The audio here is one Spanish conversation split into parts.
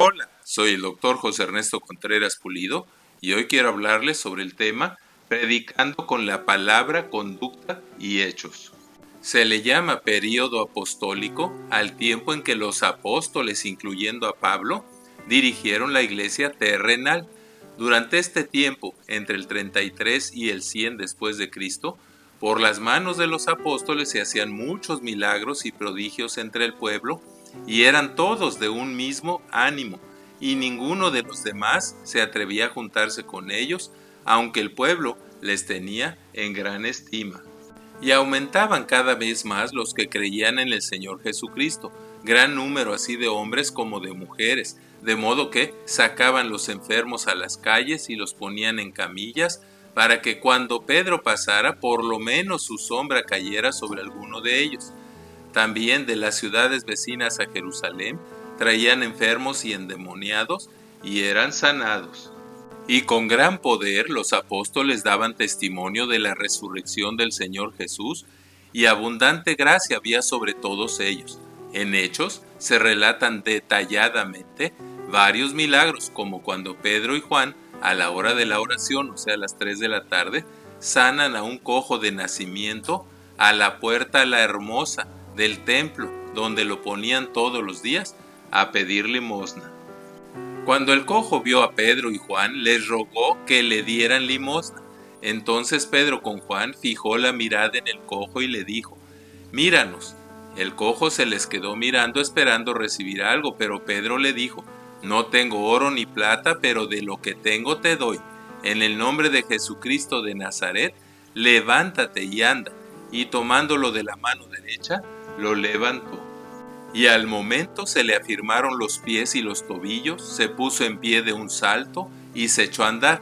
Hola, soy el doctor José Ernesto Contreras Pulido y hoy quiero hablarles sobre el tema predicando con la palabra, conducta y hechos. Se le llama período apostólico al tiempo en que los apóstoles, incluyendo a Pablo, dirigieron la iglesia terrenal. Durante este tiempo, entre el 33 y el 100 después de Cristo, por las manos de los apóstoles se hacían muchos milagros y prodigios entre el pueblo, y eran todos de un mismo ánimo, y ninguno de los demás se atrevía a juntarse con ellos, aunque el pueblo les tenía en gran estima. Y aumentaban cada vez más los que creían en el Señor Jesucristo, gran número así de hombres como de mujeres, de modo que sacaban los enfermos a las calles y los ponían en camillas, para que cuando Pedro pasara, por lo menos su sombra cayera sobre alguno de ellos. También de las ciudades vecinas a Jerusalén traían enfermos y endemoniados y eran sanados. Y con gran poder los apóstoles daban testimonio de la resurrección del Señor Jesús, y abundante gracia había sobre todos ellos. En Hechos se relatan detalladamente varios milagros, como cuando Pedro y Juan, a la hora de la oración, o sea, a las 3 de la tarde, sanan a un cojo de nacimiento a la puerta la hermosa del templo, donde lo ponían todos los días a pedir limosna. Cuando el cojo vio a Pedro y Juan, les rogó que le dieran limosna. Entonces Pedro con Juan fijó la mirada en el cojo y le dijo: «Míranos». El cojo se les quedó mirando esperando recibir algo, pero Pedro le dijo: «No tengo oro ni plata, pero de lo que tengo te doy. En el nombre de Jesucristo de Nazaret, levántate y anda». Y tomándolo de la mano derecha, lo levantó. Y al momento se le afirmaron los pies y los tobillos, se puso en pie de un salto y se echó a andar.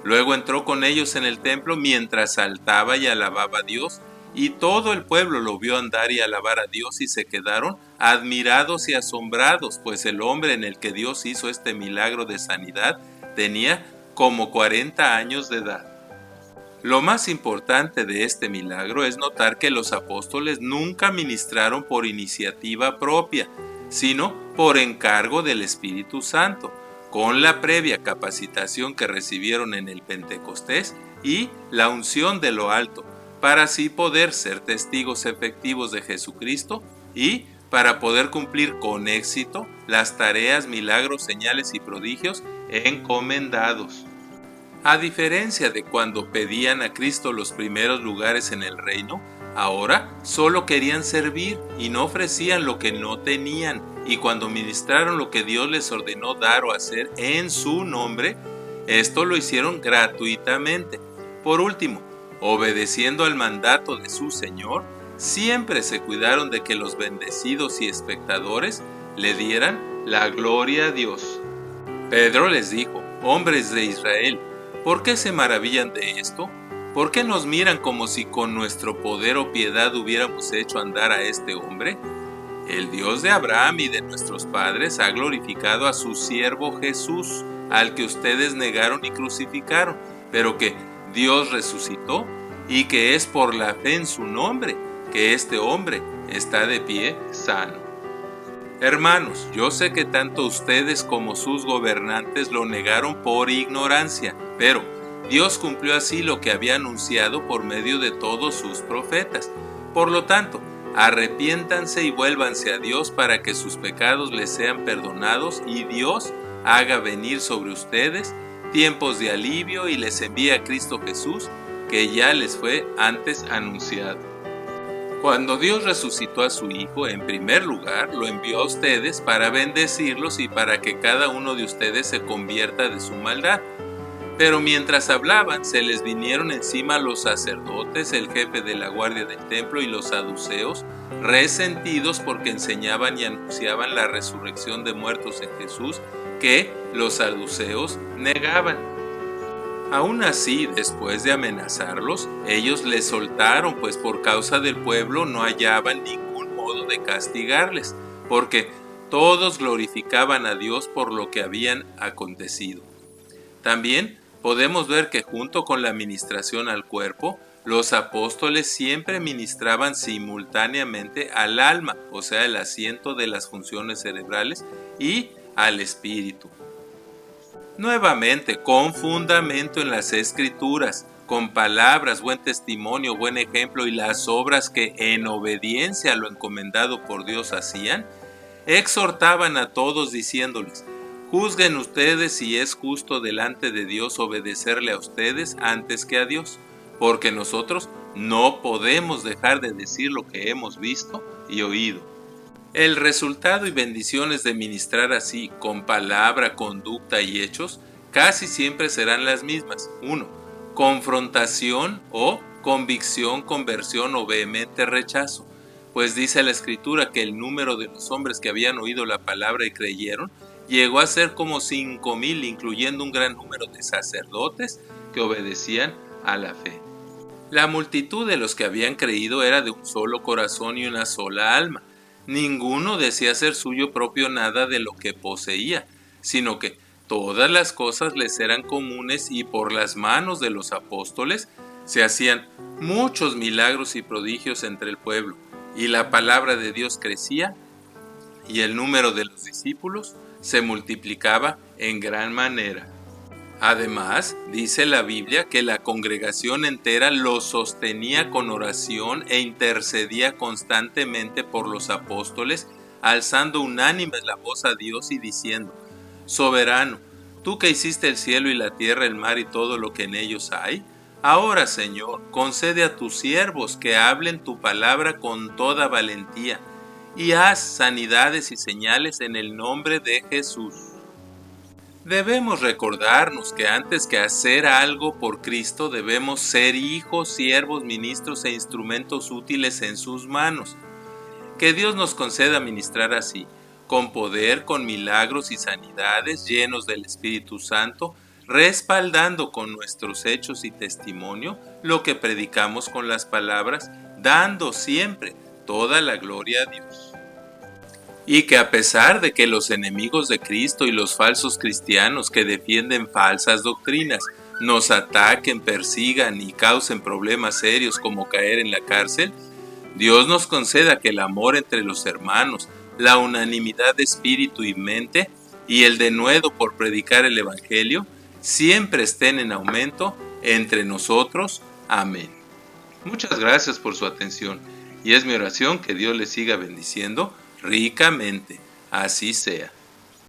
Luego entró con ellos en el templo mientras saltaba y alababa a Dios, y todo el pueblo lo vio andar y alabar a Dios, y se quedaron admirados y asombrados, pues el hombre en el que Dios hizo este milagro de sanidad tenía como 40 años de edad. Lo más importante de este milagro es notar que los apóstoles nunca ministraron por iniciativa propia, sino por encargo del Espíritu Santo, con la previa capacitación que recibieron en el Pentecostés y la unción de lo alto, para así poder ser testigos efectivos de Jesucristo y para poder cumplir con éxito las tareas, milagros, señales y prodigios encomendados. A diferencia de cuando pedían a Cristo los primeros lugares en el reino, ahora solo querían servir y no ofrecían lo que no tenían, y cuando ministraron lo que Dios les ordenó dar o hacer en su nombre, esto lo hicieron gratuitamente. Por último, obedeciendo al mandato de su Señor, siempre se cuidaron de que los bendecidos y espectadores le dieran la gloria a Dios. Pedro les dijo: «Hombres de Israel, ¿por qué se maravillan de esto? ¿Por qué nos miran como si con nuestro poder o piedad hubiéramos hecho andar a este hombre? El Dios de Abraham y de nuestros padres ha glorificado a su siervo Jesús, al que ustedes negaron y crucificaron, pero que Dios resucitó, y que es por la fe en su nombre que este hombre está de pie sano». Hermanos, yo sé que tanto ustedes como sus gobernantes lo negaron por ignorancia, pero Dios cumplió así lo que había anunciado por medio de todos sus profetas. Por lo tanto, arrepiéntanse y vuélvanse a Dios para que sus pecados les sean perdonados y Dios haga venir sobre ustedes tiempos de alivio y les envíe a Cristo Jesús, que ya les fue antes anunciado. Cuando Dios resucitó a su Hijo, en primer lugar, lo envió a ustedes para bendecirlos y para que cada uno de ustedes se convierta de su maldad. Pero mientras hablaban, se les vinieron encima los sacerdotes, el jefe de la guardia del templo y los saduceos, resentidos porque enseñaban y anunciaban la resurrección de muertos en Jesús, que los saduceos negaban. Aún así, después de amenazarlos, ellos les soltaron, pues por causa del pueblo no hallaban ningún modo de castigarles, porque todos glorificaban a Dios por lo que habían acontecido. También podemos ver que junto con la ministración al cuerpo, los apóstoles siempre ministraban simultáneamente al alma, o sea, el asiento de las funciones cerebrales, y al Espíritu. Nuevamente, con fundamento en las Escrituras, con palabras, buen testimonio, buen ejemplo y las obras que en obediencia a lo encomendado por Dios hacían, exhortaban a todos diciéndoles: juzguen ustedes si es justo delante de Dios obedecerle a ustedes antes que a Dios, porque nosotros no podemos dejar de decir lo que hemos visto y oído. El resultado y bendiciones de ministrar así, con palabra, conducta y hechos, casi siempre serán las mismas. 1. Confrontación o convicción, conversión o vehemente rechazo. Pues dice la Escritura que el número de los hombres que habían oído la palabra y creyeron llegó a ser como 5,000, incluyendo un gran número de sacerdotes que obedecían a la fe. La multitud de los que habían creído era de un solo corazón y una sola alma. Ninguno decía ser suyo propio nada de lo que poseía, sino que todas las cosas les eran comunes, y por las manos de los apóstoles se hacían muchos milagros y prodigios entre el pueblo, y la palabra de Dios crecía, y el número de los discípulos se multiplicaba en gran manera. Además, dice la Biblia que la congregación entera los sostenía con oración e intercedía constantemente por los apóstoles, alzando unánimes la voz a Dios y diciendo: Soberano, tú que hiciste el cielo y la tierra, el mar y todo lo que en ellos hay, ahora, Señor, concede a tus siervos que hablen tu palabra con toda valentía, y haz sanidades y señales en el nombre de Jesús. Debemos recordarnos que antes que hacer algo por Cristo debemos ser hijos, siervos, ministros e instrumentos útiles en sus manos. Que Dios nos conceda ministrar así, con poder, con milagros y sanidades, llenos del Espíritu Santo, respaldando con nuestros hechos y testimonio lo que predicamos con las palabras, dando siempre toda la gloria a Dios. Y que a pesar de que los enemigos de Cristo y los falsos cristianos que defienden falsas doctrinas nos ataquen, persigan y causen problemas serios como caer en la cárcel, Dios nos conceda que el amor entre los hermanos, la unanimidad de espíritu y mente y el denuedo por predicar el Evangelio siempre estén en aumento entre nosotros. Amén. Muchas gracias por su atención, y es mi oración que Dios les siga bendiciendo ricamente. Así sea.